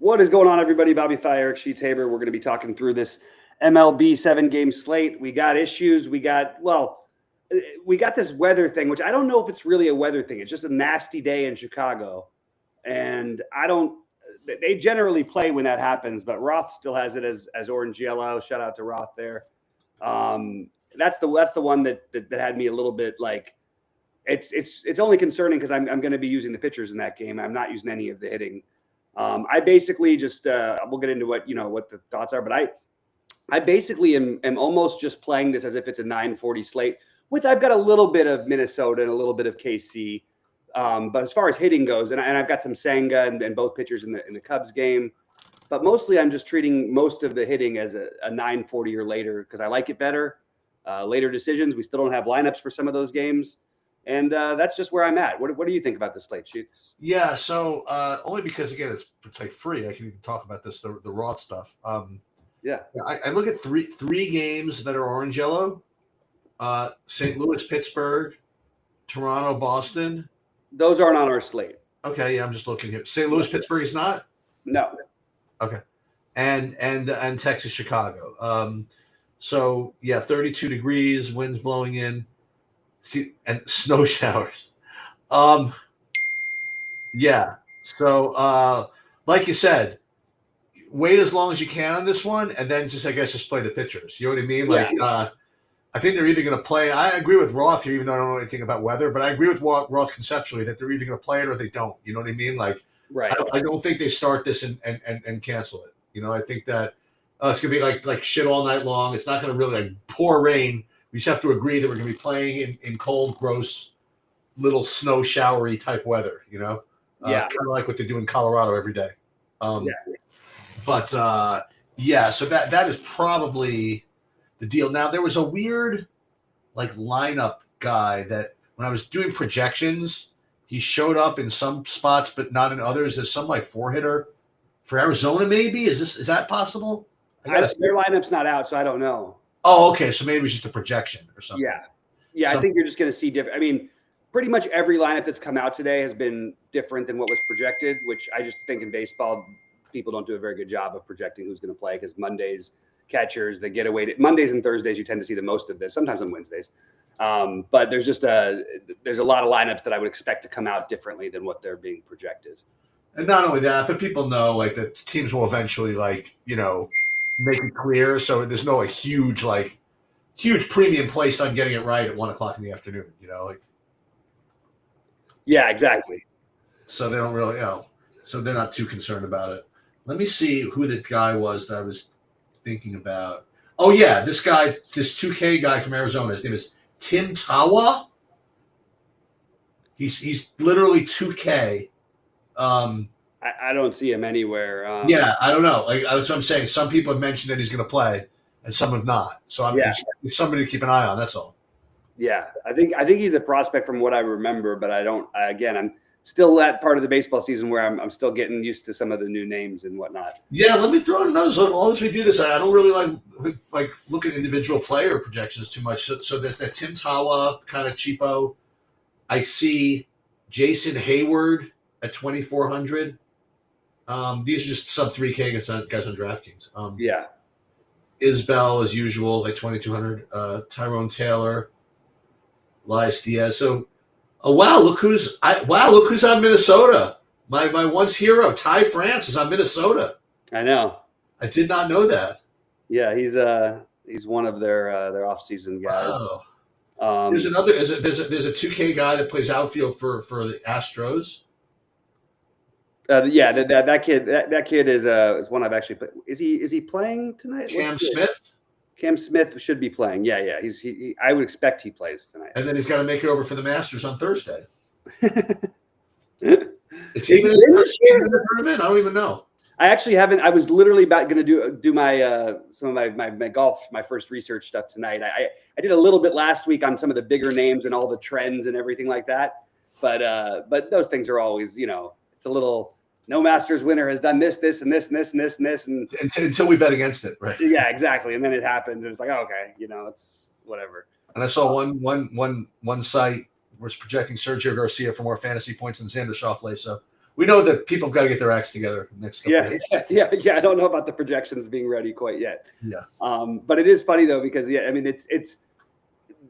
What is going on, everybody? Bobby Thigh, Eric Sheets-Haber. We're going to be talking through this MLB 7-game slate. We got issues. We got this weather thing, which I don't know if it's really a weather thing. It's just a nasty day in Chicago. And they generally play when that happens, but Roth still has it as orange yellow. Shout out to Roth there. That's the one that had me a little bit like, it's only concerning because I'm going to be using the pitchers in that game. I'm not using any of the hitting. I basically just we'll get into what the thoughts are, but I basically am almost just playing this as if it's a 940 slate, with I've got a little bit of Minnesota and a little bit of KC. But as far as hitting goes, and I've got some Senga and both pitchers in the Cubs game, but mostly I'm just treating most of the hitting as a 940 or later because I like it better. Later decisions. We still don't have lineups for some of those games. And that's just where I'm at. What do you think about the slate, Sheets? Yeah, so only because, again, it's like free. I can even talk about this, the Roth stuff. Yeah. I look at three games that are orange-yellow. St. Louis, Pittsburgh, Toronto, Boston. Those aren't on our slate. Okay, yeah, I'm just looking here. St. Louis, Pittsburgh is not? No. Okay. And Texas, Chicago. So, yeah, 32 degrees, winds blowing in. See, and snow showers. Yeah. So, like you said, wait as long as you can on this one, and then just play the pitchers. You know what I mean? Like, I think they're either going to play. I agree with Roth here, even though I don't know anything about weather, but I agree with Roth conceptually that they're either going to play it or they don't. You know what I mean? Like, right. I don't think they start this and cancel it. You know, I think that it's going to be like shit all night long. It's not going to really pour rain. We just have to agree that we're going to be playing in cold, gross, little snow showery type weather, kind of like what they do in Colorado every day. But so that is probably the deal. Now, there was a weird lineup guy that when I was doing projections, he showed up in some spots but not in others. There's some 4-hitter for Arizona, maybe. Is that possible? Their lineup's not out, so I don't know. Oh, okay. So maybe it was just a projection or something. Yeah. I think you're just going to see different. I mean, pretty much every lineup that's come out today has been different than what was projected, which I just think in baseball, people don't do a very good job of projecting who's going to play because Mondays, catchers, they get away. Mondays and Thursdays, you tend to see the most of this, sometimes on Wednesdays. But there's just there's a lot of lineups that I would expect to come out differently than what they're being projected. And not only that, but people know that teams will eventually make it clear, so there's no huge premium placed on getting it right at 1:00 in the afternoon. Yeah, exactly. So they don't really, so they're not too concerned about it. Let me see who the guy was that I was thinking about. Oh yeah, this 2K guy from Arizona. His name is Tim Tawa. He's literally 2K. I don't see him anywhere. Yeah, I don't know. That's what I'm saying. Some people have mentioned that he's going to play, and some have not. So it's somebody to keep an eye on. That's all. Yeah, I think he's a prospect from what I remember, but I'm still that part of the baseball season where I'm still getting used to some of the new names and whatnot. Yeah, let me throw in another. So as long as we do this, I don't really like look at individual player projections too much. So that Tim Tawa kind of cheapo. I see Jason Hayward at 2,400. These are just sub 3K guys on DraftKings. Isbell as usual at 2,200. Tyrone Taylor, Elias Diaz. So, look who's on Minnesota. My once hero, Ty France, is on Minnesota. I know. I did not know that. Yeah, he's one of their off-season guys. Wow. There's another. There's a 2K guy that plays outfield for the Astros. That kid is one I've actually played. Is he playing tonight? Cam Smith. Cam Smith should be playing. Yeah. I would expect he plays tonight. And then he's got to make it over for the Masters on Thursday. Is he in the tournament? I don't even know. I actually haven't. I was literally about going to do my some of my golf, my first research stuff tonight. I did a little bit last week on some of the bigger names and all the trends and everything like that. But those things are always, it's a little. No Masters winner has done this, and this, and this, and this, and this, and until we bet against it, right? Yeah, exactly. And then it happens, and it's like, okay, it's whatever. And I saw one site was projecting Sergio Garcia for more fantasy points than Xander Schauffele. So we know that people have got to get their acts together next couple of days. Yeah. I don't know about the projections being ready quite yet. Yeah. But it is funny though, because I mean, it's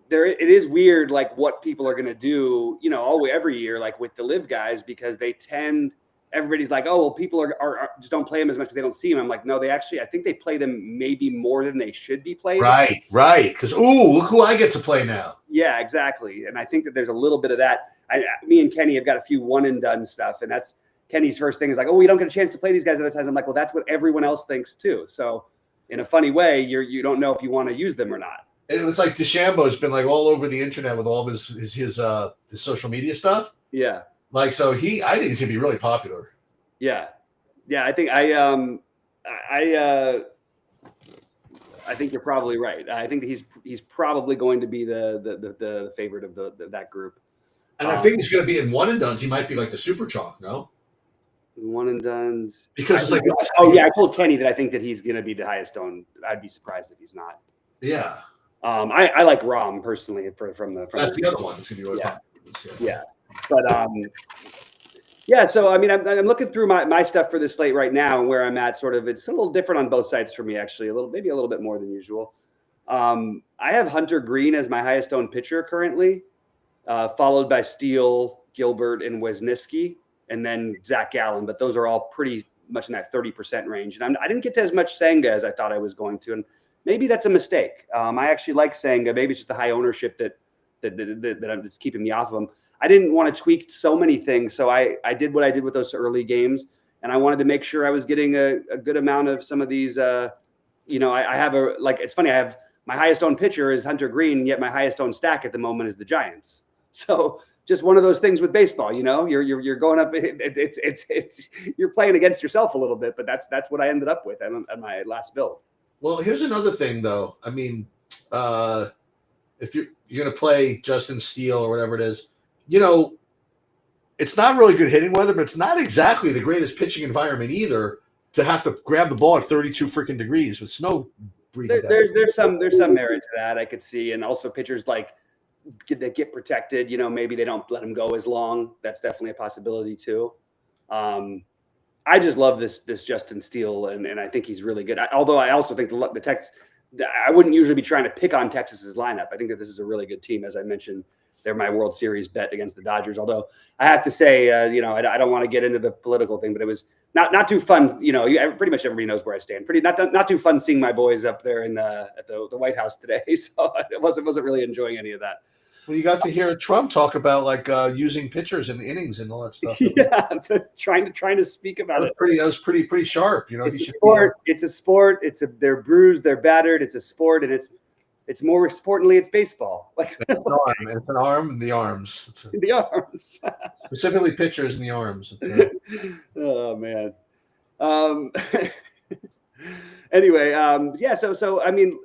there. It is weird, like what people are going to do, every year, like with the live guys, because everybody's like, oh, well, people are just don't play them as much as they don't see them. I'm like, no, I think they play them maybe more than they should be played. Right. Because, look who I get to play now. Yeah, exactly. And I think that there's a little bit of that. Me and Kenny have got a few one and done stuff. And that's Kenny's first thing is like, oh, we don't get a chance to play these guys other times. I'm like, well, that's what everyone else thinks too. So in a funny way, you don't know if you want to use them or not. And it's like DeChambeau's been like all over the internet with all of his social media stuff. Yeah. Like, so I think he's gonna be really popular. Yeah. I think I think you're probably right. I think he's probably going to be the favorite of that group. And I think he's going to be in one and dones. He might be like the super chalk, no? One and dones. Because it's like, I told Kenny that I think that he's going to be the highest owned. I'd be surprised if he's not. Yeah. I like Rom personally from that's the other one. It's going to be really popular. Yeah. But yeah, so I mean, I'm looking through my stuff for this slate right now, and where I'm at. Sort of, it's a little different on both sides for me, actually. Maybe a little bit more than usual. I have Hunter Green as my highest owned pitcher currently, followed by Steele, Gilbert, and Wisniewski, and then Zach Gallen. But those are all pretty much in that 30% range. And I didn't get to as much Senga as I thought I was going to, and maybe that's a mistake. I actually like Senga. Maybe it's just the high ownership that's keeping me off of him. I didn't want to tweak so many things, so I did what I did with those early games, and I wanted to make sure I was getting a good amount of some of these. I have it's funny. I have my highest owned pitcher is Hunter Green, yet my highest owned stack at the moment is the Giants. So just one of those things with baseball, you're going up. It's you're playing against yourself a little bit, but that's what I ended up with on my last build. Well, here's another thing, though. I mean, if you're going to play Justin Steele or whatever it is. It's not really good hitting weather, but it's not exactly the greatest pitching environment either to have to grab the ball at 32 freaking degrees with snow breathing. There's some merit to that I could see, and also pitchers that get protected. Maybe they don't let them go as long. That's definitely a possibility too. I just love this Justin Steele, and I think he's really good. Although I also think the Texas, I wouldn't usually be trying to pick on Texas's lineup. I think that this is a really good team, as I mentioned. They're my World Series bet against the Dodgers. Although I have to say, I don't want to get into the political thing, but it was not too fun. Pretty much everybody knows where I stand. Not too fun seeing my boys up there at the White House today. So I wasn't really enjoying any of that. Well, you got to hear Trump talk about using pitchers in the innings and all that stuff. Yeah, trying to speak about it. That was pretty sharp. It's a sport. It's a sport. They're bruised. They're battered. It's a sport, and it's more importantly, it's baseball. It's an arm and the arms. The arms. Specifically pitchers in the arms. Oh, man. Anyway, yeah. So I mean,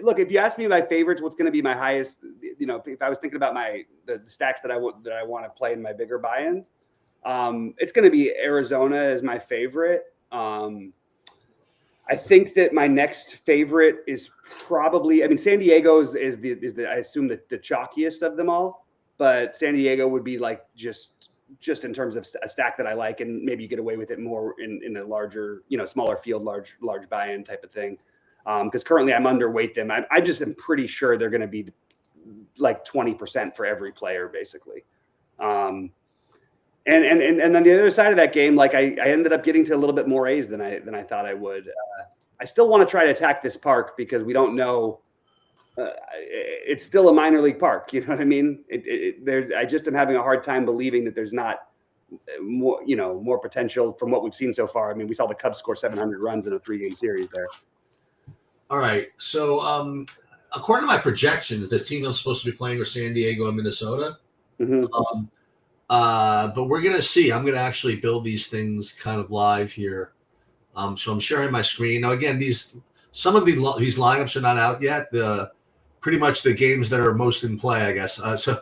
look, if you ask me my favorites, what's going to be my highest? If I was thinking about the stacks that I want to play in my bigger buy-ins, it's going to be Arizona as my favorite. I think that my next favorite is probably, San Diego is the I assume the chalkiest of them all, but San Diego would be like just in terms of a stack that I like, and maybe you get away with it more in a larger, smaller field, large buy-in type of thing. Because currently I'm underweight them. I just am pretty sure they're going to be like 20% for every player, basically. And on the other side of that game, like I ended up getting to a little bit more A's than I thought I would. I still want to try to attack this park because we don't know. It's still a minor league park. You know what I mean? I just am having a hard time believing that there's not more potential from what we've seen so far. I mean, we saw the Cubs score 700 runs in a 3-game series there. All right. So according to my projections, this team I'm supposed to be playing are San Diego and Minnesota. Mm-hmm. But we're going to see. I'm going to actually build these things kind of live here. So I'm sharing my screen. Now, again, some of these lineups are not out yet. Pretty much the games that are most in play, I guess. So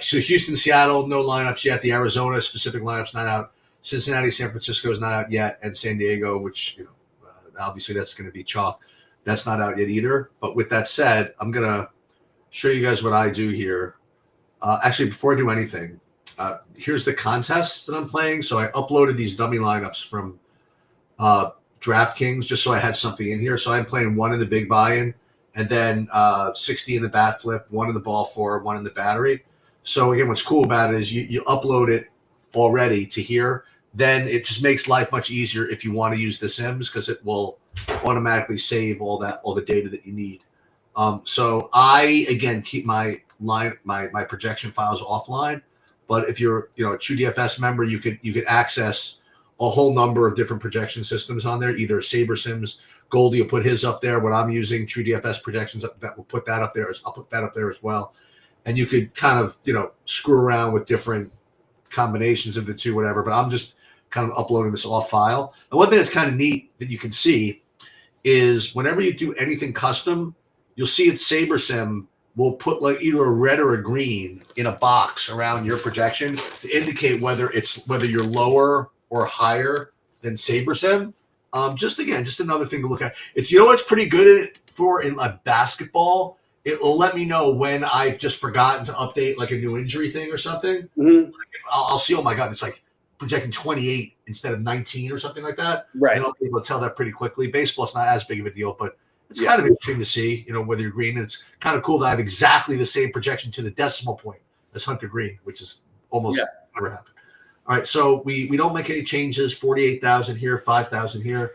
Houston, Seattle, no lineups yet. The Arizona specific lineups not out. Cincinnati, San Francisco is not out yet. And San Diego, which, obviously that's going to be chalk. That's not out yet either. But with that said, I'm going to show you guys what I do here. Actually, before I do anything, here's the contest that I'm playing. So I uploaded these dummy lineups from DraftKings just so I had something in here. So I'm playing one in the big buy-in, and then 60 in the bat flip, one in the ball four, one in the battery. So again, what's cool about it is you upload it already to here. Then it just makes life much easier if you want to use the Sims, because it will automatically save all the data that you need. So I again keep my projection files offline. But if you're a TrueDFS member, you could access a whole number of different projection systems on there. Either Saber Sims, Goldie will put his up there. What I'm using, TrueDFS projections, that will put that up there. I'll put that up there as well. And you could kind of screw around with different combinations of the two, whatever. But I'm just kind of uploading this off file. And one thing that's kind of neat that you can see is whenever you do anything custom, you'll see it Saber Sim will put like either a red or a green in a box around your projection to indicate whether you're lower or higher than Saber Sim. Just another thing to look at. It's what's pretty good in basketball. It will let me know when I've just forgotten to update like a new injury thing or something. Mm-hmm. I'll see, oh my God, it's like projecting 28 instead of 19 or something like that. Right. And I'll be able to tell that pretty quickly. Baseball, it's not as big of a deal, but it's kind of interesting to see, whether you're green. And it's kind of cool to have exactly the same projection to the decimal point as Hunter Green, which is almost never happened. All right, so we don't make any changes. 48,000 here, 5,000 here,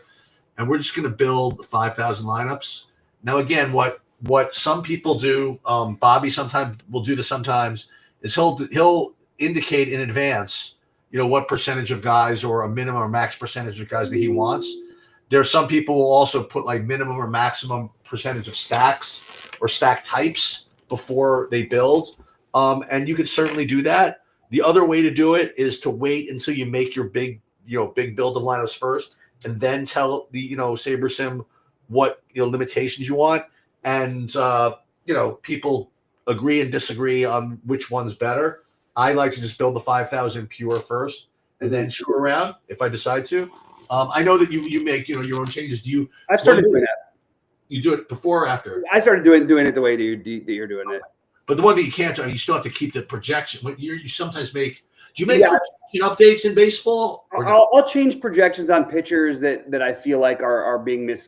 and we're just going to build 5,000 lineups. Now, again, what some people do, Bobby sometimes will do this sometimes, is he'll indicate in advance, what percentage of guys or a minimum or max percentage of guys that he wants. There are some people who will also put like minimum or maximum percentage of stacks or stack types before they build. And you could certainly do that. The other way to do it is to wait until you make your big build of lineups first, and then tell the, Saber Sim what, limitations you want. And, people agree and disagree on which one's better. I like to just build the 5,000 pure first and then screw around if I decide to. I know that you make your own changes. I started doing that. You do it before or after? I started doing it the way that you're doing it. But the one that you can't do, you still have to keep the projection. But you sometimes make. Do you make projection updates in baseball? I'll change projections on pitchers that I feel like are being maybe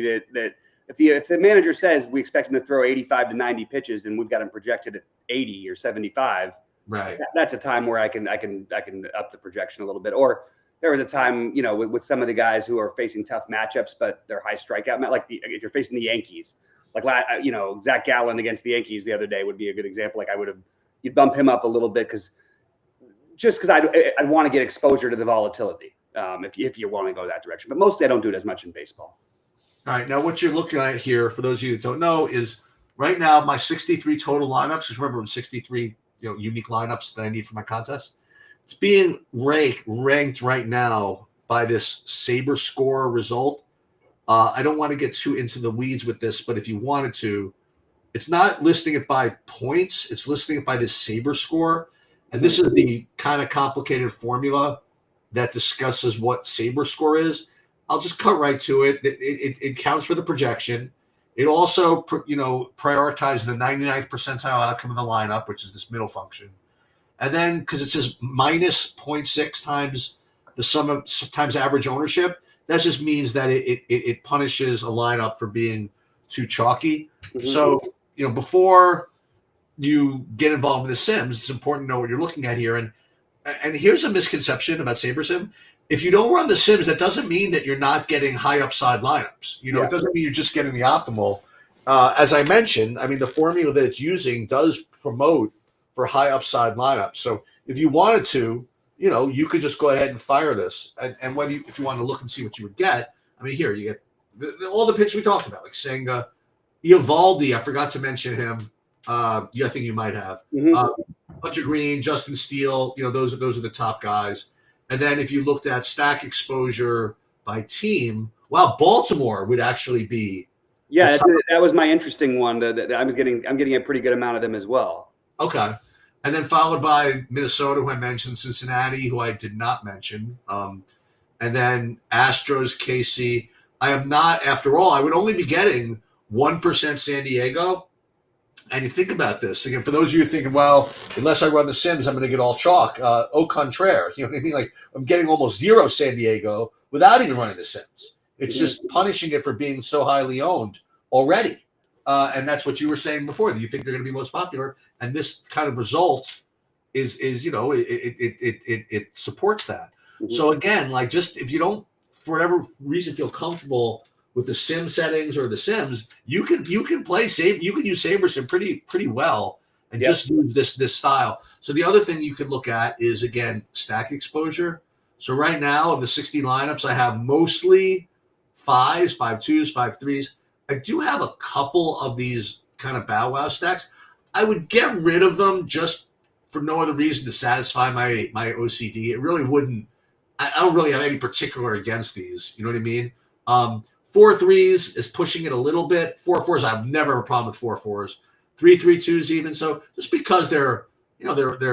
that if the manager says we expect him to throw 85 to 90 pitches and we've got him projected at 80 or 75. Right. That's a time where I can up the projection a little bit. Or there was a time, with some of the guys who are facing tough matchups, but they're high strikeout. Like if you're facing the Yankees, like Zach Gallen against the Yankees the other day would be a good example. Like you'd bump him up a little bit because I'd want to get exposure to the volatility if you want to go that direction. But mostly I don't do it as much in baseball. All right. Now what you're looking at here, for those of you that don't know, is right now my 63 total lineups. Just remember 63. Unique lineups that I need for my contest. It's being ranked right now by this Saber score result. I don't want to get too into the weeds with this, but if you wanted to, it's not listing it by points. It's listing it by this Saber score. And this is the kind of complicated formula that discusses what Saber score is. I'll just cut right to it. It counts for the projection. It also, prioritizes the 99th percentile outcome of the lineup, which is this middle function. And then, because it says minus 0.6 times the sum of times average ownership, that just means that it punishes a lineup for being too chalky. Mm-hmm. So, before you get involved with the Sims, it's important to know what you're looking at here. And here's a misconception about Saber Sim. If you don't run the Sims, that doesn't mean that you're not getting high upside lineups. It doesn't mean you're just getting the optimal. As I mentioned, the formula that it's using does promote for high upside lineups. So if you wanted to, you could just go ahead and fire this. And if you want to look and see what you would get, here you get all the pitches we talked about, like Senga, Eovaldi. I forgot to mention him. I think you might have. Mm-hmm. Hunter Green, Justin Steele. Those are the top guys. And then if you looked at stack exposure by team, Baltimore would actually be. Yeah, that was my interesting one. I'm getting a pretty good amount of them as well. Okay. And then followed by Minnesota, who I mentioned, Cincinnati, who I did not mention. And then Astros, KC. I am not, after all, I would only be getting 1% San Diego. And you think about this again. For those of you thinking, well, unless I run the Sims, I'm going to get all chalk. Au contraire, you know what I mean? Like I'm getting almost 0 San Diego without even running the Sims. It's just punishing it for being so highly owned already. And that's what you were saying before. That you think they're going to be most popular, and this kind of result is it supports that. Mm-hmm. So again, like just if you don't for whatever reason feel comfortable with the sim settings or the Sims, you can play you can use SaberSim pretty well and just use this style. So the other thing you can look at is again stack exposure. So right now of the 60 lineups, I have mostly 5s, 5-2s, 5-3s. I do have a couple of these kind of bow wow stacks. I would get rid of them just for no other reason to satisfy my OCD. It really wouldn't. I don't really have any particular against these. You know what I mean? 4-3s is pushing it a little bit. 4-4s, I've never had a problem with 4-4s. 3-3-2s even. So just because they're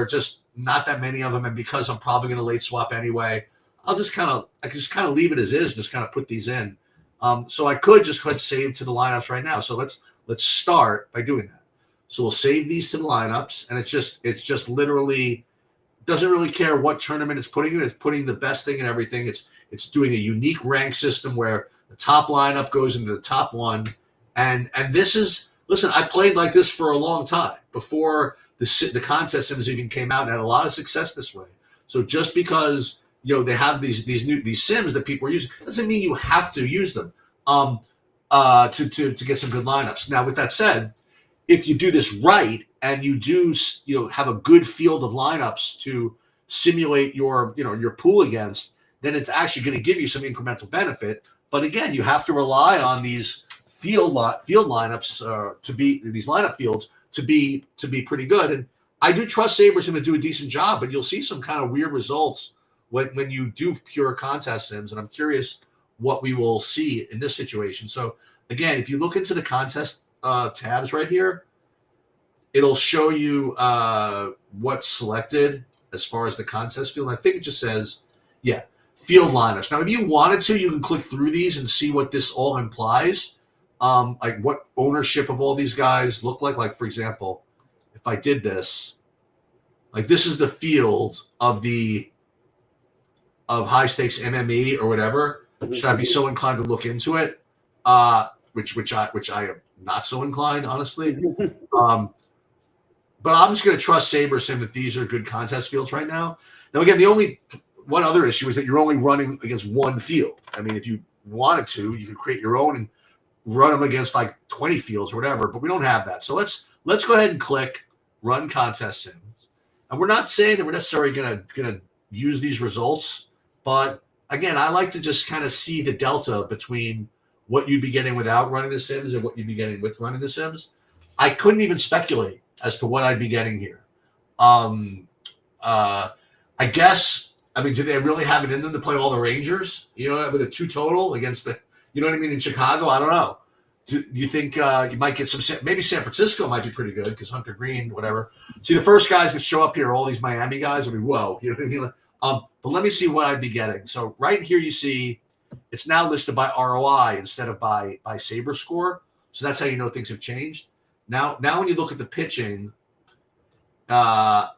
just not that many of them, and because I'm probably going to late swap anyway, I can just kind of leave it as is. Just kind of put these in. So I could just click save to the lineups right now. So let's start by doing that. So we'll save these to the lineups, and it's just literally doesn't really care what tournament it's putting in. It's putting the best thing in everything. It's doing a unique rank system where the top lineup goes into the top one, and this is listen. I played like this for a long time before the contest sims even came out, and had a lot of success this way. So just because they have these sims that people are using doesn't mean you have to use them to get some good lineups. Now, with that said, if you do this right and you do have a good field of lineups to simulate your pool against, then it's actually going to give you some incremental benefit. But again, you have to rely on these field lineups to be these lineup fields to be pretty good. And I do trust SaberSim to do a decent job, but you'll see some kind of weird results when you do pure contest sims. And I'm curious what we will see in this situation. So again, if you look into the contest tabs right here, it'll show you what's selected as far as the contest field. And I think it just says, field lineups. Now, if you wanted to, you can click through these and see what this all implies, like what ownership of all these guys look like. Like, for example, if I did this, like this is the field of high stakes MME or whatever. Should I be so inclined to look into it? Which I am not so inclined, honestly. But I'm just going to trust SaberSim that these are good contest fields right now. Now, again, the only one other issue is that you're only running against one field. I mean, if you wanted to, you could create your own and run them against like 20 fields or whatever, but we don't have that. So let's go ahead and click Run Contest Sims. And we're not saying that we're necessarily going to use these results, but again, I like to just kind of see the delta between what you'd be getting without running the Sims and what you'd be getting with running the Sims. I couldn't even speculate as to what I'd be getting here. I guess, I mean, do they really have it in them to play all the Rangers? With a 2 total against the, you know what I mean, in Chicago? I don't know. Do you think you might get some, maybe San Francisco might be pretty good because Hunter Green, whatever. See, the first guys that show up here are all these Miami guys. I mean, whoa. You know what I mean? But let me see what I'd be getting. So right here you see it's now listed by ROI instead of by Saber score. So that's how you know things have changed. Now when you look at the pitching, 42%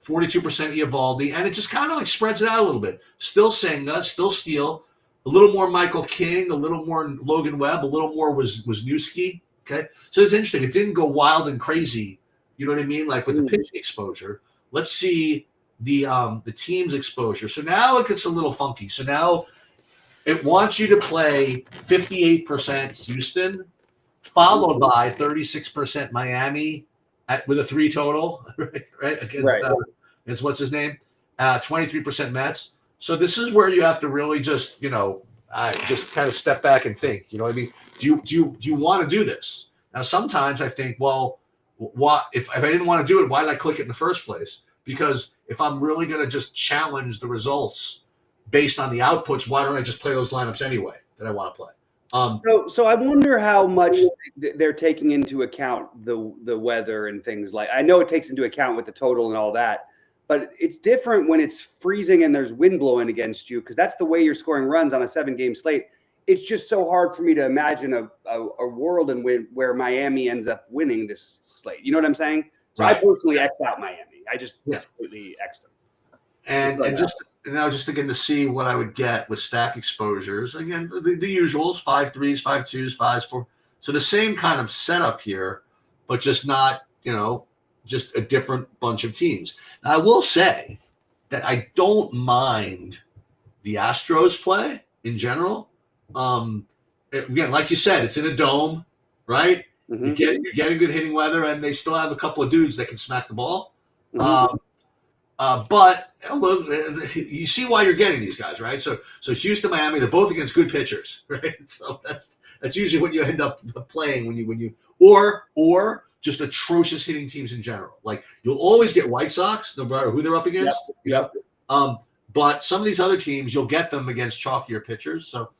Eovaldi, and it just kind of like spreads it out a little bit. Still Senga, still Steele, a little more Michael King, a little more Logan Webb, a little more was Newski. Okay, so it's interesting. It didn't go wild and crazy. You know what I mean? Like with the pitching exposure. Let's see the team's exposure. So now it gets a little funky. So now it wants you to play 58% Houston, followed by 36% Miami with a 3 total, right? Against what's his name? 23% Mets. So this is where you have to really just, just kind of step back and think. You know what I mean? Do you want to do this? Now, sometimes I think, well, what if I didn't want to do it? Why did I click it in the first place? Because if I'm really going to just challenge the results based on the outputs, why don't I just play those lineups anyway that I want to play? So I wonder how much they're taking into account the weather and things like. I know it takes into account with the total and all that, but it's different when it's freezing and there's wind blowing against you because that's the way you're scoring runs on a 7-game slate. it's just so hard for me to imagine a world in where Miami ends up winning this slate. You know what I'm saying? So I personally X'd out Miami. I just completely X'd them. And just again to see what I would get with stack exposures. Again, the usuals: 5 3s, 5 2s, 5s 4. So the same kind of setup here, but just not, just a different bunch of teams. Now, I will say that I don't mind the Astros play in general. Again, like you said, it's in a dome, right? Mm-hmm. You're getting good hitting weather, and they still have a couple of dudes that can smack the ball. Mm-hmm. But look, you see why you're getting these guys, right? So Houston, Miami, they're both against good pitchers, right? So that's usually what you end up playing when you or just atrocious hitting teams in general. Like, you'll always get White Sox, no matter who they're up against. Yep. But some of these other teams, you'll get them against chalkier pitchers. So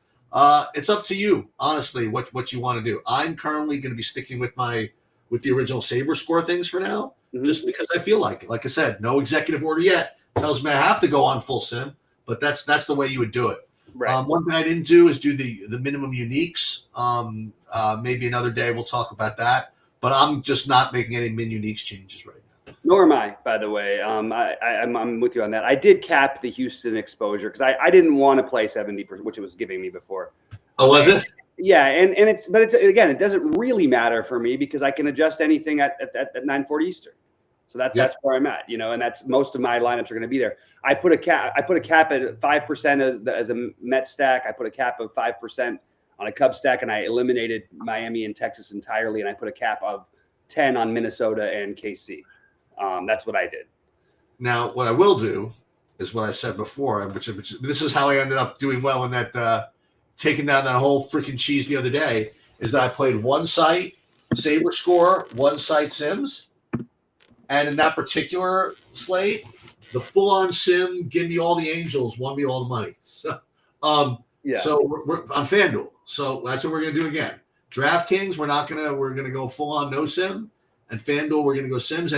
it's up to you, honestly, what you want to do. I'm currently going to be sticking with the original Saber score things for now, just because I feel like it. Like I said, no executive order yet tells me I have to go on full sim, but that's the way you would do it. Right. One thing I didn't do is do the minimum uniques. Maybe another day we'll talk about that. But I'm just not making any min uniques changes right now. Nor am I, by the way. I'm with you on that. I did cap the Houston exposure because I didn't want to play 70%, which it was giving me before. Oh, was it? Yeah, and it's again, it doesn't really matter for me because I can adjust anything at 9:40 Eastern. So that's where I'm at, and that's most of my lineups are going to be there. I put a cap at 5% as a Met stack. I put a cap of 5% on a Cub stack, and I eliminated Miami and Texas entirely, and I put a cap of 10 on Minnesota and KC. That's what I did. Now, what I will do is what I said before, which this is how I ended up doing well in that taking down that whole freaking cheese the other day, is that I played one site Saber score, one site Sims, and in that particular slate, the full-on sim, give me all the angels, won me all the money. So, So we're on FanDuel. So that's what we're gonna do again. DraftKings, we're gonna go full-on no sim, and FanDuel, we're gonna go sims.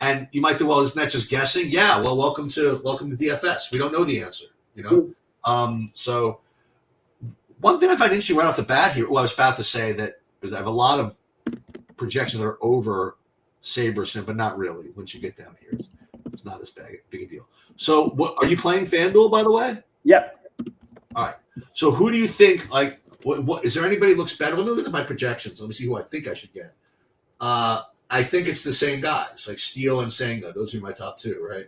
And you might think, well, isn't that just guessing? Yeah. Well, welcome to DFS. We don't know the answer, So one thing I find interesting right off the bat here, I was about to say that is I have a lot of projections that are over Saber sim, but not really. Once you get down here, it's not as big a deal. So, what are you playing FanDuel, by the way? Yep. All right. So, who do you think? Like, what is there anybody who looks better? Let me look at my projections. Let me see who I think I should get. I think it's the same guys, like Steele and Senga. Those are my top two, right?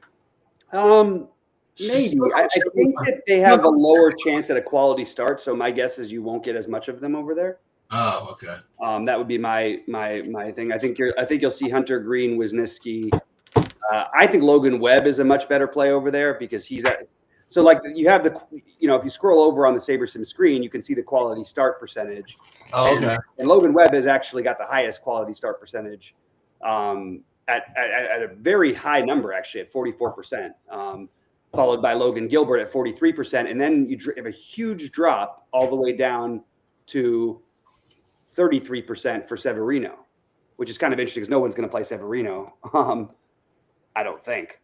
Maybe. I think that they have a lower chance at a quality start. So my guess is you won't get as much of them over there. Oh, okay. That would be my thing. I think you'll see Hunter Green, Wisniewski. I think Logan Webb is a much better play over there because he's at. So like you have if you scroll over on the SaberSim screen, you can see the quality start percentage. Oh, okay. And Logan Webb has actually got the highest quality start percentage at a very high number, actually at 44%, followed by Logan Gilbert at 43%. And then you have a huge drop all the way down to 33% for Severino, which is kind of interesting because no one's going to play Severino. I don't think.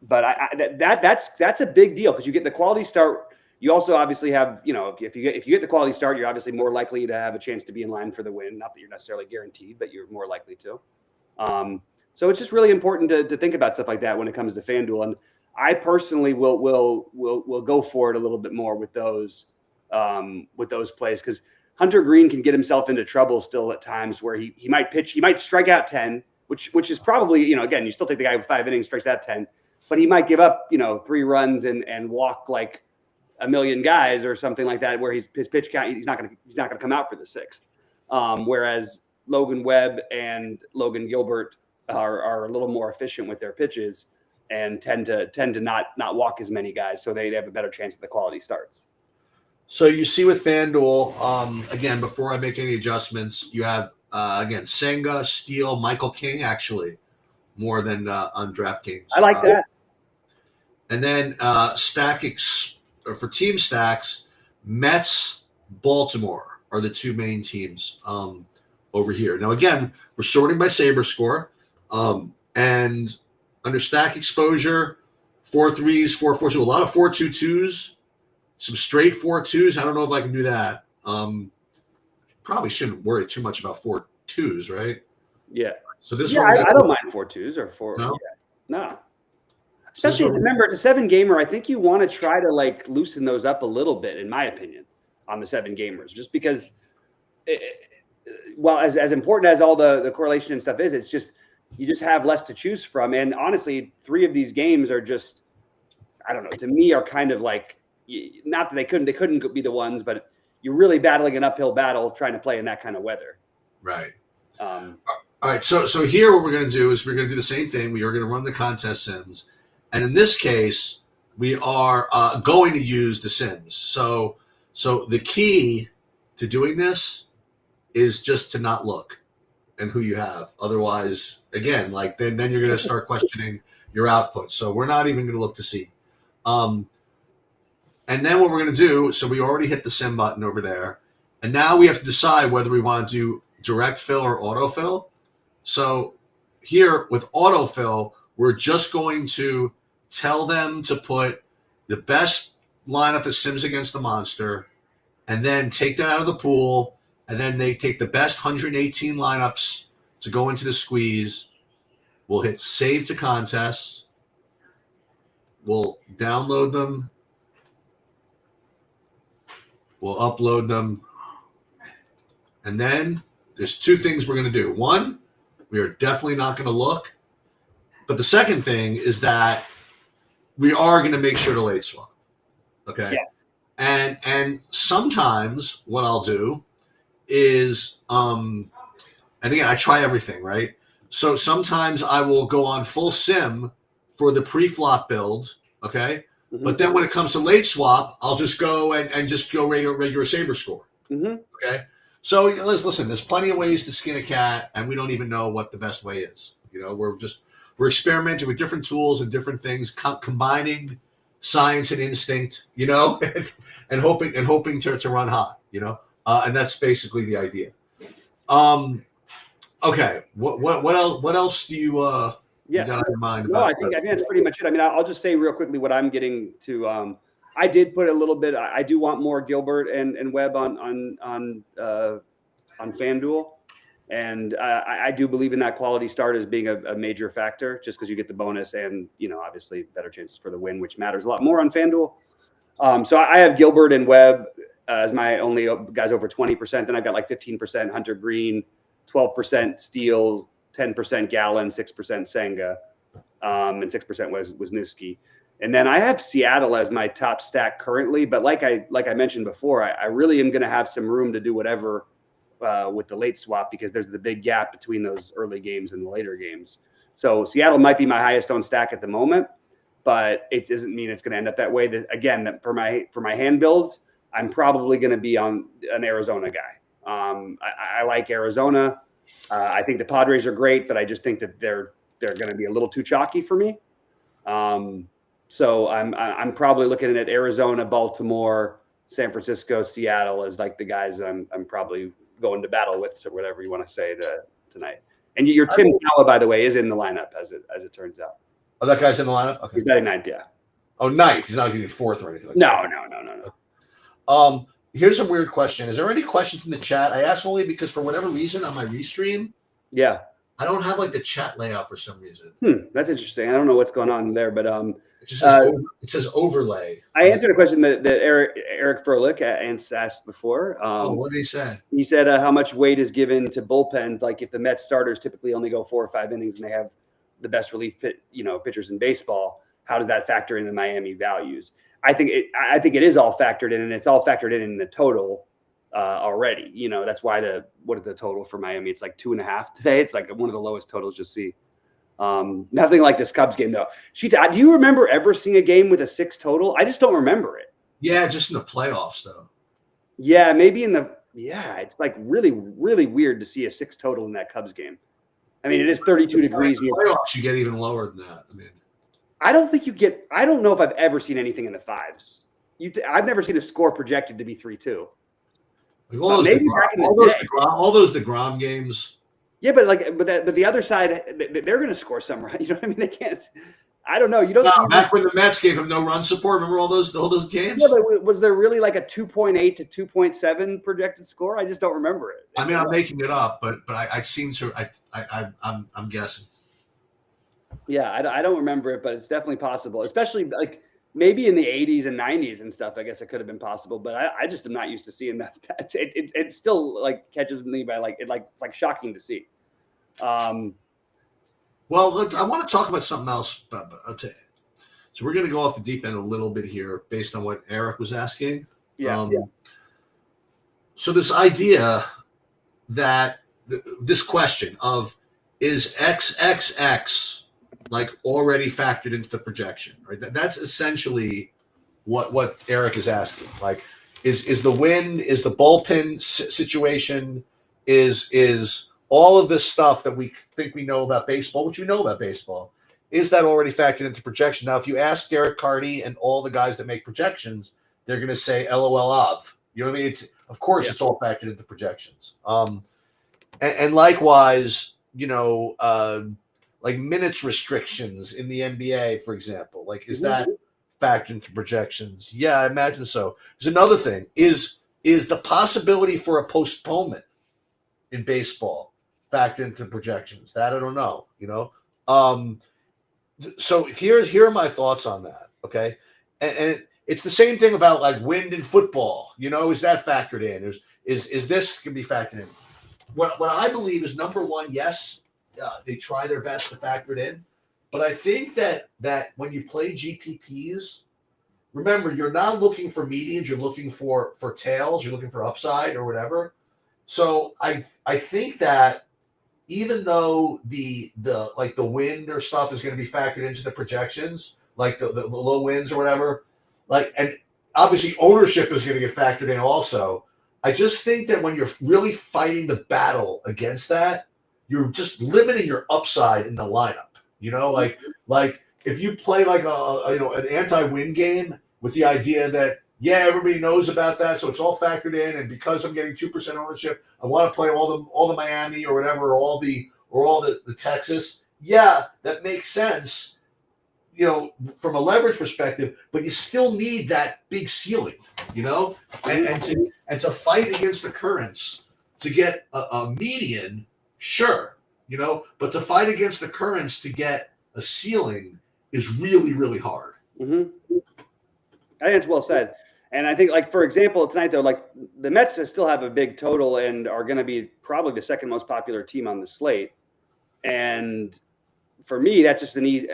But that's a big deal because you get the quality start. You also obviously have, if you get the quality start, you're obviously more likely to have a chance to be in line for the win. Not that you're necessarily guaranteed, but you're more likely to. So it's just really important to think about stuff like that when it comes to FanDuel. And I personally will go for it a little bit more with those plays because Hunter Green can get himself into trouble still at times where he might strike out 10, which is probably, again, you still take the guy with 5 innings, strikes out 10. But he might give up, 3 runs and walk like a million guys or something like that, where his pitch count he's not gonna come out for the 6th. Whereas Logan Webb and Logan Gilbert are a little more efficient with their pitches and tend to not walk as many guys, so they have a better chance at the quality starts. So you see with FanDuel, again, before I make any adjustments, you have again Senga, Steele, Michael King, actually more than on DraftKings. I like that. And then for team stacks, Mets, Baltimore are the two main teams over here. Now, again, we're sorting by Saber score. And under stack exposure, 4 3s, 4 4s, so a lot of 4 2 2s, some straight 4 2s. I don't know if I can do that. Probably shouldn't worry too much about 4-2s, right? Yeah. So this Yeah, one, I don't mind 4-2s or 4. No? Yeah. No. So Especially remember, it's a 7-gamer. I think you want to try to like loosen those up a little bit, in my opinion, on the 7 gamers, just because. Well, as important as all the correlation and stuff is, it's just you just have less to choose from. And honestly, 3 of these games are just, I don't know, to me are kind of like, not that they couldn't be the ones, but you're really battling an uphill battle trying to play in that kind of weather. Right. All right. So here what we're going to do is we're going to do the same thing. We are going to run the contest sims. And in this case, we are going to use the sims. So the key to doing this is just to not look and who you have. Otherwise, again, like then you're going to start questioning your output. So we're not even going to look to see. And then what we're going to do, so we already hit the sim button over there. And now we have to decide whether we want to do direct fill or autofill. So here with autofill, we're just going to tell them to put the best lineup that sims against the monster and then take that out of the pool. And then they take the best 118 lineups to go into the squeeze. We'll hit save to contests. We'll download them. We'll upload them. And then there's 2 things we're going to do. One, we are definitely not going to look. But the second thing is that we are going to make sure to late swap. Okay? Yeah. And sometimes what I'll do is, and again, I try everything, right? So sometimes I will go on full sim for the pre-flop build, okay? Mm-hmm. But then when it comes to late swap, I'll just go and just go regular saber score, okay? So listen, there's plenty of ways to skin a cat, and we don't even know what the best way is. You know, we're experimenting with different tools and different things, combining science and instinct, you know, and hoping to run hot, you know. And that's basically the idea. Okay. What else do you got in your mind? No, I think that's pretty much it. I mean, I'll just say real quickly what I'm getting to. I did put a little bit. I do want more Gilbert and Webb on FanDuel, and I do believe in that quality start as being a major factor, just because you get the bonus and obviously better chances for the win, which matters a lot more on FanDuel. So I have Gilbert and Webb as my only guys over 20%. Then I've got like 15% Hunter Green, 12% Steele, 10% Gallen, 6% Senga, and 6% was Wisniewski. And then I have Seattle as my top stack currently. But like I mentioned before, I really am going to have some room to do whatever with the late swap, because there's the big gap between those early games and the later games. So Seattle might be my highest owned stack at the moment, but it doesn't mean it's going to end up that way. Again, for my hand builds, I'm probably going to be on an Arizona guy. I like Arizona. I think the Padres are great, but I just think that they're going to be a little too chalky for me. So I'm probably looking at Arizona, Baltimore, San Francisco, Seattle as like the guys I'm probably going to battle with, or whatever you want to say tonight. And your Tim Kawa, by the way, is in the lineup as it turns out. Oh, that guy's in the lineup? Okay. He's batting ninth, yeah. Oh, ninth. He's not getting fourth or anything like that. No. Here's a weird question. Is there any questions in the chat? I ask only because for whatever reason on my restream, I don't have like the chat layout for some reason. That's interesting. I don't know what's going on there, but it just says it says overlay. I answered a question that Eric Furlick asked before. What did he say? He said how much weight is given to bullpens. Like if the Mets starters typically only go 4 or 5 innings and they have the best relief pitchers in baseball, how does that factor in the Miami values? I think it is all factored in, and it's all factored in the total already. That's why what is the total for Miami? It's like 2.5 today. It's like one of the lowest totals you'll see. Nothing like this Cubs game though. Do you remember ever seeing a game with a 6 total? I just don't remember it. Yeah, just in the playoffs though. Yeah, maybe it's like really, really weird to see a 6 total in that Cubs game. I mean, it is 32 degrees. In the playoffs, you get even lower than that. I mean, I don't know if I've ever seen anything in the 5s. I've never seen a score projected to be 3-2. Like all those DeGrom games. Yeah, but the other side, they're going to score some run. You know what I mean? They can't. I don't know. You don't No, see back when the Mets gave him no run support. Remember all those games? Yeah, but was there really like a 2.8 to 2.7 projected score? I just don't remember it. I mean, I'm making it up, but I seem to I'm guessing. Yeah, I don't remember it, but it's definitely possible. Especially like maybe in the 80s and 90s and stuff. I guess it could have been possible, but I just am not used to seeing that. It still like catches me by it's like shocking to see. Well, look, I want to talk about something else. So we're going to go off the deep end a little bit here based on what Eric was asking. Yeah. So this idea that this question of is XXX like already factored into the projection, right? That's essentially what Eric is asking. Like, is the win, is the bullpen situation, is all of this stuff that we think we know about baseball, which we know about baseball, is that already factored into projection? Now, if you ask Derek Carty and all the guys that make projections, they're going to say LOL of. You know what I mean? Of course, it's all factored into projections. And likewise, like minutes restrictions in the NBA, for example, like is that factored into projections? Yeah, I imagine so. There's another thing: is the possibility for a postponement in baseball factored into projections? That I don't know. So here are my thoughts on that. Okay, and it's the same thing about like wind in football. Is that factored in? Is this can be factored in? What I believe is number one, yes, they try their best to factor it in, but I think that when you play GPPs, remember you're not looking for medians, you're looking for tails, you're looking for upside or whatever. So I think that even though the wind or stuff is going to be factored into the projections, like the low winds or whatever, and obviously ownership is going to get factored in also. I just think that when you're really fighting the battle against that, you're just limiting your upside in the lineup. Like if you play like an anti-win game with the idea that everybody knows about that, so it's all factored in, and because I'm getting 2% ownership, I want to play all the Miami or whatever, or all the Texas. Yeah, that makes sense. From a leverage perspective, but you still need that big ceiling, and to fight against the currents to get a median, sure, but to fight against the currents to get a ceiling is really, really hard. Mm-hmm. I think it's well said. And I think, like, for example, tonight, though, like the Mets still have a big total and are going to be probably the second most popular team on the slate. And for me, that's just an easy.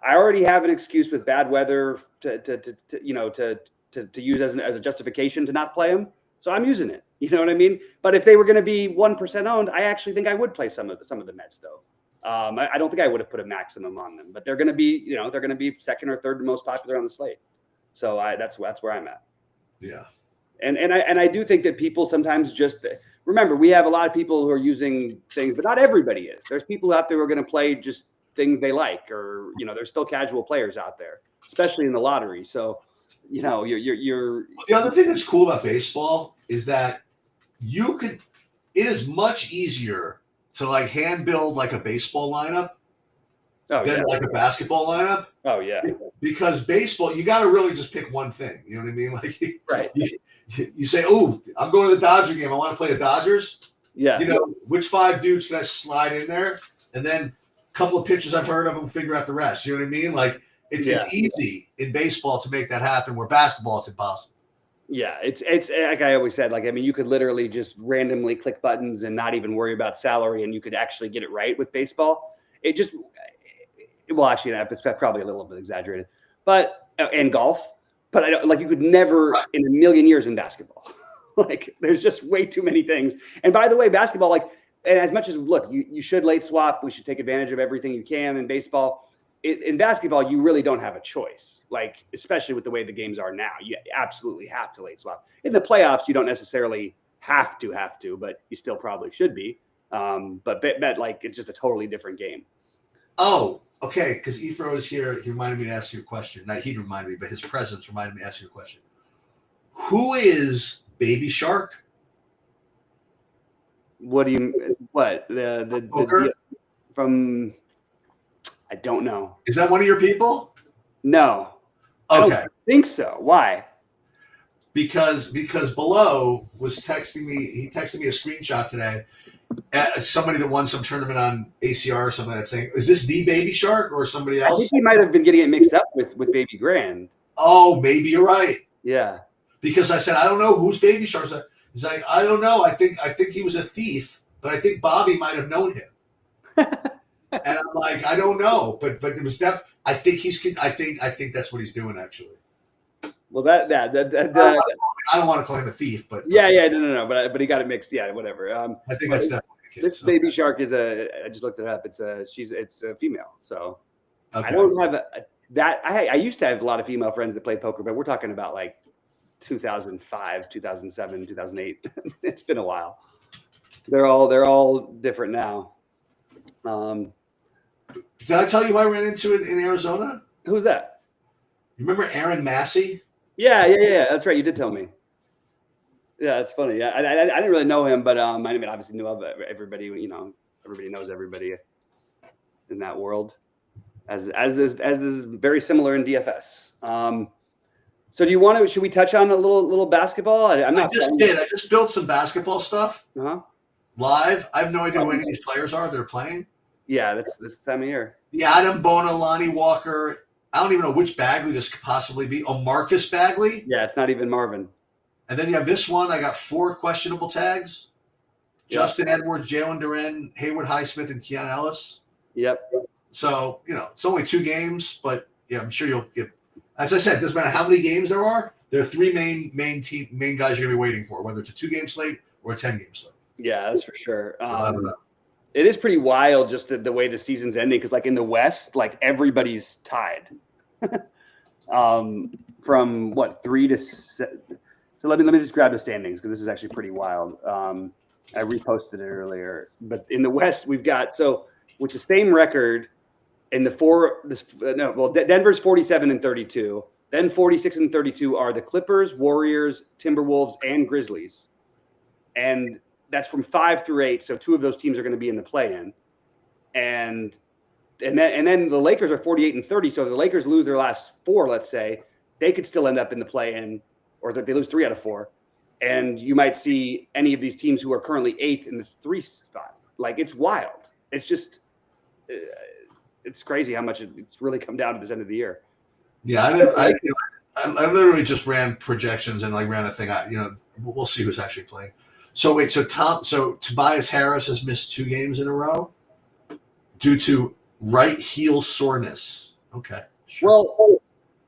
I already have an excuse with bad weather to use as a justification to not play them. So I'm using it. You know what I mean? But if they were going to be 1% owned, I actually think I would play some of the Mets, though. I don't think I would have put a maximum on them, but they're going to be second or third most popular on the slate. So that's where I'm at. Yeah. And I do think that people sometimes just remember, we have a lot of people who are using things, but not everybody is. There's people out there who are going to play just things they like, or there's still casual players out there, especially in the lottery. So you're the other thing that's cool about baseball is that it is much easier to like hand build like a baseball lineup than like a basketball lineup. Oh yeah, because baseball, you got to really just pick one thing. You know what I mean? Like right. You say, "Oh, I'm going to the Dodger game. I want to play the Dodgers." Yeah. Which 5 dudes can I slide in there, and then couple of pitches I've heard of them, figure out the rest. You know what I mean? Like it's easy in baseball to make that happen, where basketball it's impossible. Yeah, it's like I always said, like, I mean, you could literally just randomly click buttons and not even worry about salary, and you could actually get it right with baseball. Actually, it's probably a little bit exaggerated, but and golf, but I don't, like, you could never in a million years in basketball. Like, there's just way too many things. And by the way, basketball, like, and as much as, look, you should late swap. We should take advantage of everything you can in baseball. In basketball, you really don't have a choice, like, especially with the way the games are now. You absolutely have to late swap. In the playoffs, you don't necessarily have to, but you still probably should be. But bet, like, it's just a totally different game. Oh, okay, because Ephro is here. He reminded me to ask you a question. Not he reminded me, but his presence reminded me to ask you a question. Who is Baby Shark? What do you? What the from? I don't know. Is that one of your people? No. Okay. I don't think so. Why? Because Below was texting me. He texted me a screenshot today. Somebody that won some tournament on ACR or something like that, saying, "Is this the Baby Shark or somebody I else?" think he might have been getting it mixed up with Baby Grand. Oh, maybe you're right. Yeah. Because I said, I don't know who's Baby Shark. He's like, I don't know. I think he was a thief, but I think Bobby might have known him. And I'm like, I don't know, but it was I think that's what he's doing actually. Well, I don't want to call him a thief, but yeah, no, but he got it mixed. Yeah, whatever. I think that's definitely the case. This Baby Shark is I just looked it up. It's a female. So okay. I don't have that. I used to have a lot of female friends that play poker, but we're talking about like 2005, 2007, 2008. It's been a while. They're all different now. Did I tell you who I ran into in Arizona? Who's that? You remember Aaron Massey? Yeah. That's right. You did tell me. Yeah, it's funny. I didn't really know him, but I mean, obviously knew of everybody. You know, everybody knows everybody in that world, as is very similar in DFS. So do you want to? Should we touch on a little basketball? I just built some basketball stuff. Live. I have no idea who any of these players are. They're playing. Yeah, that's this time of year. The Adam Bona, Lonnie Walker. I don't even know which Bagley this could possibly be. Oh, Marcus Bagley? Yeah, it's not even Marvin. And then you have this one. I got 4 questionable tags. Yep. Justin Edwards, Jalen Duren, Hayward Highsmith, and Keon Ellis. Yep. So, it's only 2 games, but yeah, I'm sure you'll get – as I said, it doesn't matter how many games there are. There are 3 main guys you're going to be waiting for, whether it's a 2-game slate or a 10-game slate. Yeah, that's for sure. So I don't know. It is pretty wild just the way the season's ending because, like, in the West, like, everybody's tied. From what 3 to 7. So let me just grab the standings because this is actually pretty wild. I reposted it earlier, but in the West we've got with the same record in the Denver's 47-32. Then 46-32 are the Clippers, Warriors, Timberwolves, and Grizzlies, and that's from 5 through 8. So 2 of those teams are going to be in the play-in, and then the Lakers are 48-30. So if the Lakers lose their last 4, let's say, they could still end up in the play-in, or if they lose 3 out of 4. And you might see any of these teams who are currently 8th in the 3 spot. Like, it's wild. It's just, it's crazy how much it's really come down to this end of the year. Yeah, I literally just ran projections and ran a thing. We'll see who's actually playing. So wait, so Tobias Harris has missed 2 games in a row due to right heel soreness. Okay. Sure. Well,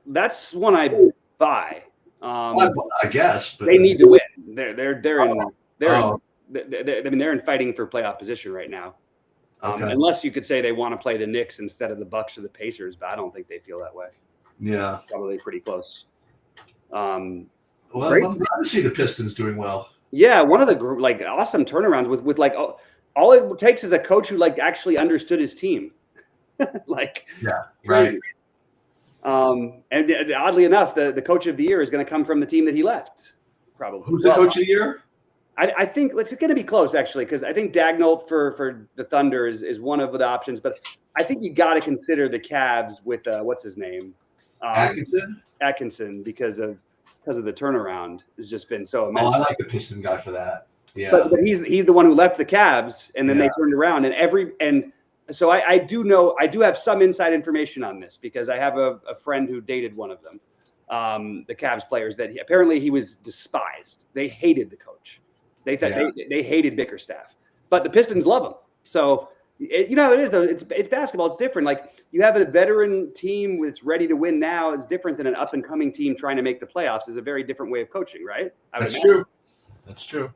that's one I buy. I guess, but they need to win. They're in fighting for playoff position right now. Okay. Unless you could say they want to play the Knicks instead of the Bucks or the Pacers, but I don't think they feel that way. Yeah, probably pretty close. Well, I'm glad to see the Pistons doing well. Yeah, one of the awesome turnarounds with all it takes is a coach who actually understood his team. Yeah, right. And oddly enough, the coach of the year is going to come from the team that he left. Probably. Who's the coach of the year? I think it's going to be close actually, because I think Dagnall for the Thunder is one of the options, but I think you got to consider the Cavs with what's his name, Atkinson, because of the turnaround has just been so immense. Oh, I like the Piston guy for that. Yeah, but he's the one who left the Cavs, and then they turned around, and so I do have some inside information on this because I have a friend who dated one of them, the Cavs players that apparently he was despised. They hated the coach. They thought they hated Bickerstaff, but the Pistons love him. So it is though. It's basketball. It's different. Like you have a veteran team that's ready to win now. It's different than an up and coming team trying to make the playoffs. Is a very different way of coaching, right? That's true. That's true.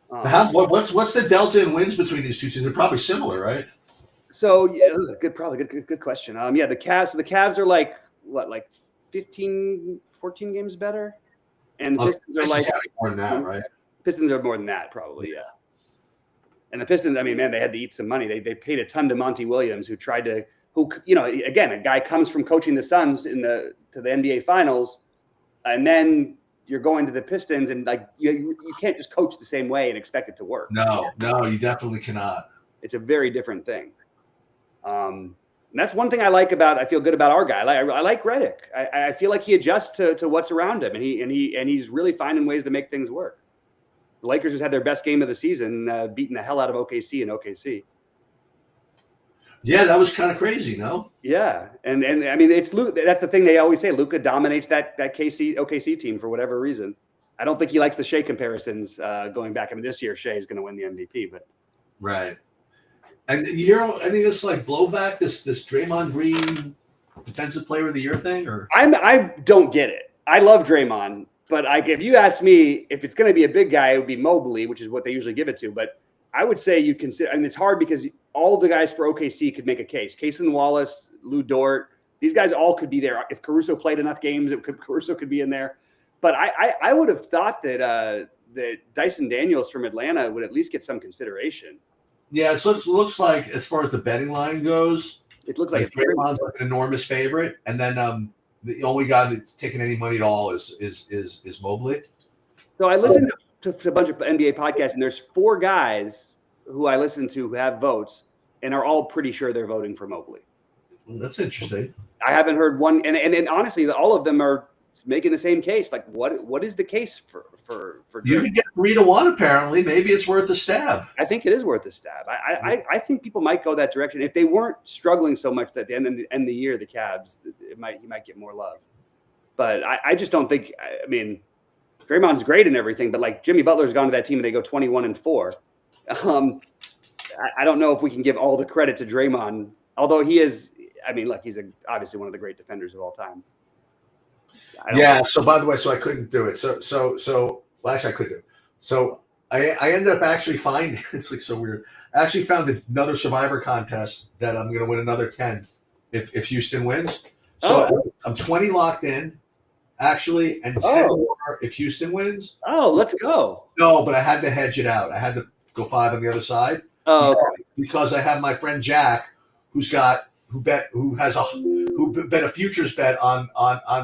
What's the delta in wins between these two teams? They're probably similar, right? So yeah, good question. The Cavs. So the Cavs are like 15, 14 games better, and the Pistons are more than that, right? Pistons are more than that, probably, yeah. And the Pistons, I mean, man, they had to eat some money. They paid a ton to Monty Williams, who again, a guy comes from coaching the Suns to the NBA Finals, and then you're going to the Pistons, and you can't just coach the same way and expect it to work. No, you definitely cannot. It's a very different thing. And that's one thing I feel good about our guy. I like Reddick. I feel like he adjusts to what's around him, and he's really finding ways to make things work. The Lakers just had their best game of the season, beating the hell out of OKC in OKC. Yeah, that was kind of crazy, no? Yeah, and I mean, it's Luka. That's the thing they always say. Luka dominates that OKC team for whatever reason. I don't think he likes the Shea comparisons going back. I mean, this year Shea is going to win the MVP, but right. And you hear any of this like blowback, this Draymond Green Defensive Player of the Year thing, or I don't get it. I love Draymond, but if you ask me if it's going to be a big guy, it would be Mobley, which is what they usually give it to. But I would say you consider, and it's hard because all the guys for OKC could make a case. Cason Wallace, Lou Dort, these guys all could be there. If Caruso played enough games, Caruso could be in there. But I would have thought that Dyson Daniels from Atlanta would at least get some consideration. Yeah, it looks like as far as the betting line goes, it looks like Draymond's an enormous favorite, and then the only guy that's taking any money at all is Mobley. So I listened to a bunch of NBA podcasts, and there's 4 guys who I listen to who have votes and are all pretty sure they're voting for Mobley. That's interesting. I haven't heard one, and honestly, all of them are making the same case. Like, what is the case for you can get 3-1 apparently. Maybe it's worth a stab. I think it is worth a stab. I think people might go that direction if they weren't struggling so much at the end of the year. The Cavs, he might get more love, but I just don't think. I mean, Draymond's great and everything, but like Jimmy Butler's gone to that team and they go 21-4. I don't know if we can give all the credit to Draymond, although he is. I mean, look, he's obviously one of the great defenders of all time. Yeah. So by the way, I couldn't do it. Well, actually, I could do it. So I ended up actually finding. It's like so weird. I actually found another Survivor contest that I'm going to win another 10 if Houston wins. So I'm 20 locked in, actually, and 10 more if Houston wins. Oh, let's go. No, but I had to hedge it out. I had to go 5 on the other side. Oh, okay. Because I have my friend Jack, who bet a futures bet on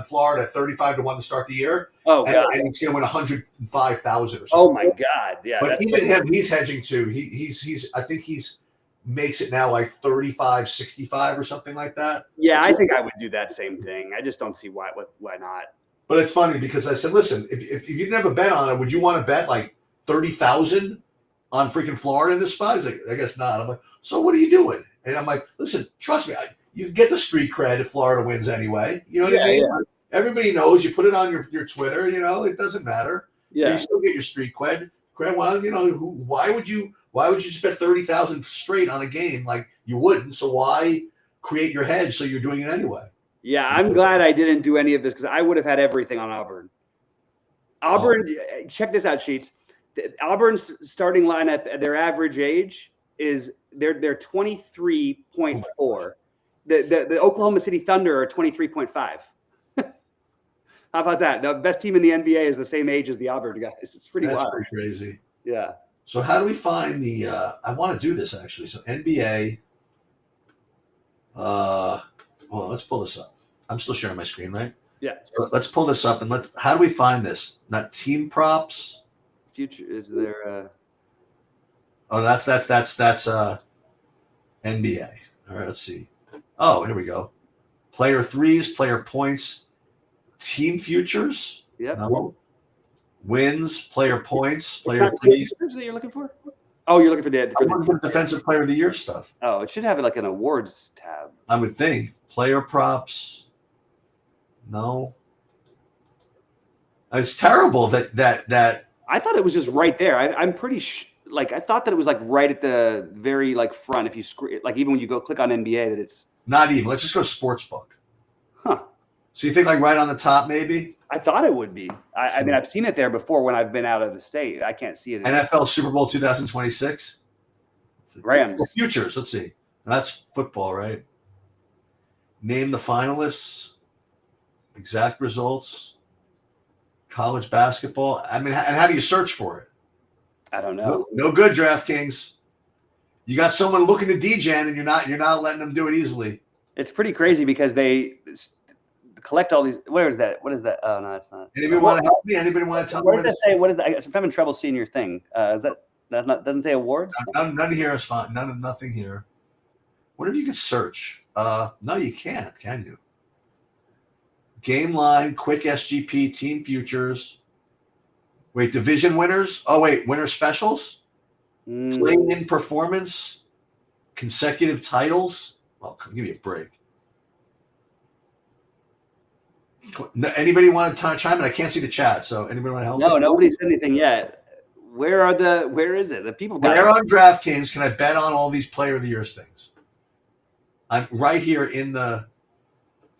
Florida at 35-1 to start the year. Oh, God. And he's going to win 105,000 or something. Oh my God! Yeah, but even him, he's hedging too. I think he's makes it now like 35-65 or something like that. Yeah, I think I would do that same thing. I just don't see why not. But it's funny because I said, listen, if you didn't have a bet on it, would you want to bet like 30,000 on freaking Florida in this spot? He's like, I guess not. I'm like, so what are you doing? And I'm like, listen, trust me, you get the street cred if Florida wins anyway. You know what I mean? Yeah. Everybody knows. You put it on your Twitter. You know, it doesn't matter. Yeah, you still get your street cred. Well, you know, why would you just bet 30,000 straight on a game? Like you wouldn't. So why create your hedge so you're doing it anyway? Yeah, I'm glad I didn't do any of this because I would have had everything on Auburn. Check this out, Sheets. Auburn's starting lineup, their average age is they're 23.4. The Oklahoma City Thunder are 23.5. How about that? The best team in the NBA is the same age as the Auburn guys. It's pretty wild. That's pretty crazy. Yeah. So how do we find the I want to do this actually. So NBA. Well, let's pull this up. I'm still sharing my screen, right? Yeah. So let's pull this up and how do we find this? Not team props. Future is there Oh, that's NBA. All right, let's see. Oh, here we go. Player threes, player points, team futures. Yep. No. Wins, player points, player threes. That you're looking for? Oh, you're looking for the defensive player of the year stuff. Oh, it should have like an awards tab. I would think. Player props. No. It's terrible that I thought it was just right there. I'm pretty I thought that it was like right at the very like front. If you like even when you go click on NBA, that it's not even. Let's just go sportsbook. Huh. So you think like right on the top, maybe? I thought it would be. I mean, I've seen it there before when I've been out of the state. I can't see it. NFL Super Bowl 2026. Rams. Futures. Let's see. That's football, right? Name the finalists. Exact results. College basketball. I mean, and how do you search for it? I don't know. No good, DraftKings. You got someone looking to DGen, and you're not letting them do it easily. It's pretty crazy because they collect all these. Where is that? What is that? Oh no, that's not. Anybody want to help me? Anybody want to tell me? What does that say? What is that? I'm having trouble seeing your thing. Is that not doesn't say awards? None here is fine. Nothing here. What if you could search? No, you can't, can you? Game line, quick SGP, team futures. Wait, division winners? Oh, wait, winner specials? Play-in performance? Consecutive titles? Well, give me a break. Anybody want to chime in? I can't see the chat, so anybody want to help? No, nobody said anything yet. Where is it? The people got Where on DraftKings can I bet on all these player of the years things? I'm right here in the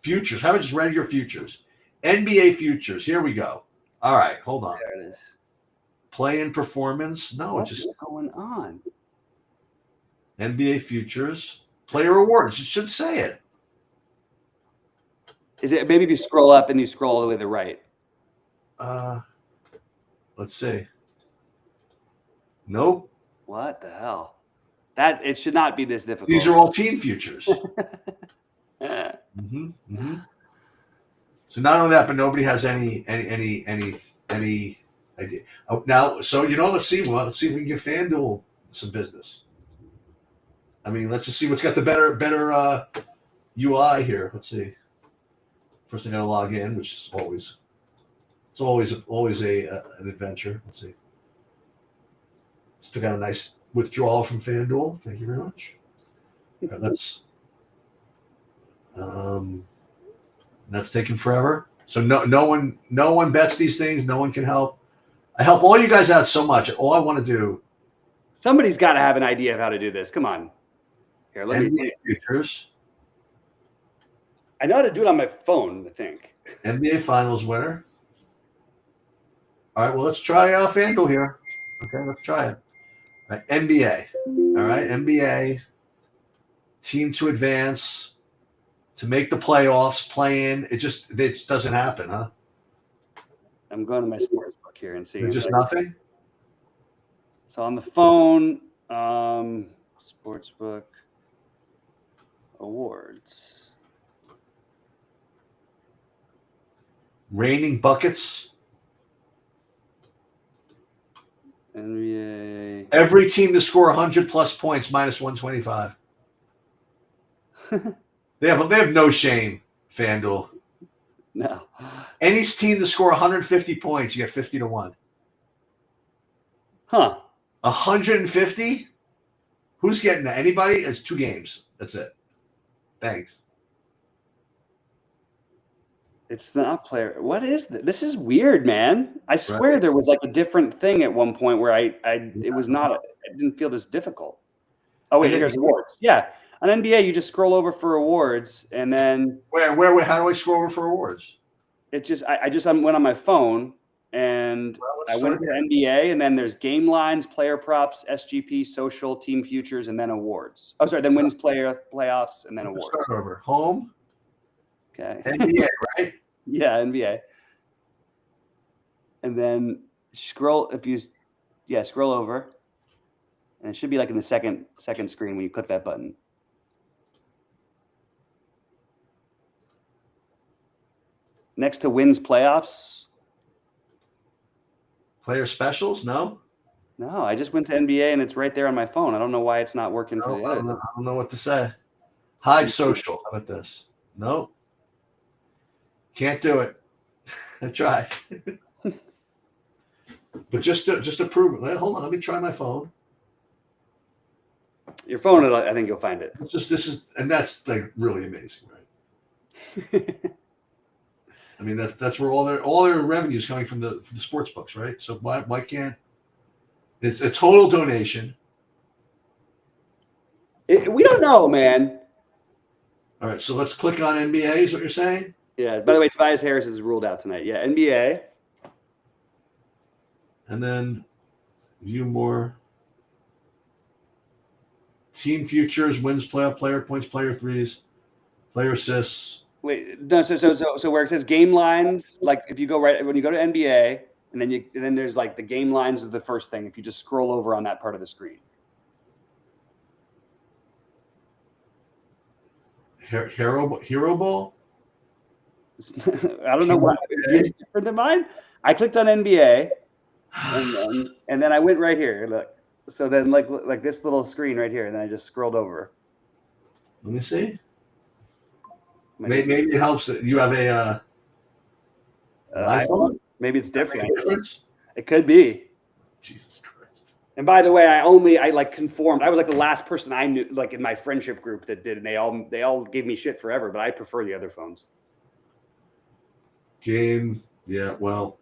futures. How about just regular futures? NBA futures. Here we go. All right, hold on. There it is. Play-in performance. No, What's just going on? NBA futures. Player awards. It should say it. Is it maybe if you scroll up and you scroll all the way to the right? Let's see. Nope. What the hell? That it should not be this difficult. These are all team futures. So not only that, but nobody has any idea. Now, so let's see. Well, let's see if we can give FanDuel some business. I mean, let's just see what's got the better UI here. Let's see. First, I got to log in, which is always an adventure. Let's see. Still got a nice withdrawal from FanDuel. Thank you very much. All right, let's. That's taking forever. So no one bets these things. No one can help. I help all you guys out so much. All I want to do. Somebody's got to have an idea of how to do this. Come on. Here, let me. Futures. I know how to do it on my phone, I think. NBA Finals winner. All right, well, let's try FanDuel here. Okay, let's try it. All right, NBA. All right, NBA. Team to advance, to make the playoffs, play in. It just doesn't happen, huh? I'm going to my sports book here and see. There's just nothing? So on the phone, sportsbook awards. Raining buckets. NBA. Every team to score 100 plus points minus 125. They have no shame, FanDuel. No. Any team to score 150 points, you get 50 to 1. Huh. 150? Who's getting that? Anybody? It's 2 games. That's it. Thanks. It's not player. What is this? This is weird, man. I swear there was like a different thing at one point where it was not. It didn't feel this difficult. Oh wait, here's awards. Yeah, on NBA you just scroll over for awards and then where? How do I scroll over for awards? It just I just went on my phone and I went to NBA and then there's game lines, player props, SGP, social, team futures, and then awards. Oh, sorry, then wins playoffs and then awards. Start over. Home. Okay. NBA, right? Yeah, NBA. And then scroll scroll over. And it should be like in the second screen when you click that button. Next to wins playoffs. Player specials? No. No, I just went to NBA and it's right there on my phone. I don't know why it's not working for the other. I don't know what to say. Hide social. How about this? Nope. Can't do it. I tried. But just to prove it. Hold on, let me try my phone. Your phone, I think you'll find it. And that's like really amazing, right? I mean that's where all their revenue is coming from the sports books, right? So why can't it's a total donation? We don't know, man. All right, so let's click on NBA. Is what you're saying? Yeah. By the way, Tobias Harris is ruled out tonight. Yeah, NBA. And then view more. Team futures, wins, player points, player threes, player assists. Wait, no. So where it says game lines, like if you go when you go to NBA, and then there's like the game lines is the first thing. If you just scroll over on that part of the screen. Hero Ball? I don't know why it's different than mine. I clicked on NBA, and then I went right here. Look, so then like this little screen right here, and then I just scrolled over. Let me see. Maybe it helps that you have an iPhone. Maybe it's different. Difference? It could be. Jesus Christ. And by the way, I like conformed. I was like the last person I knew, like in my friendship group, that did, and they all gave me shit forever. But I prefer the other phones. Game, yeah. Well,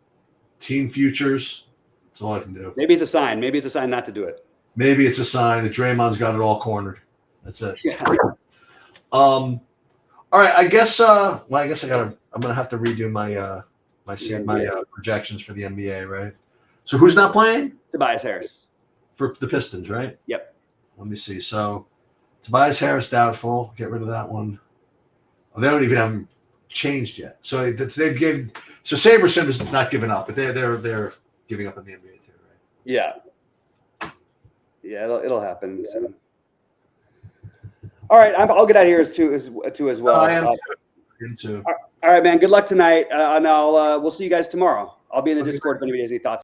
team futures. That's all I can do. Maybe it's a sign. Maybe it's a sign not to do it. Maybe it's a sign that Draymond's got it all cornered. That's it. Yeah. All right. I guess. Well, I guess I'm gonna have to redo my projections for the NBA, right? So who's not playing? Tobias Harris For the Pistons, right? Yep. Let me see. So Tobias Harris doubtful. Get rid of that one. Oh, they don't even have him changed yet. So they've given. So Saberson is not giving up, but they're giving up on the NBA too, right? Yeah. Yeah, it'll happen soon. All right, I'll get out of here too as well. I am too. All right, man. Good luck tonight, and we'll see you guys tomorrow. I'll be in the Discord if anybody has any thoughts.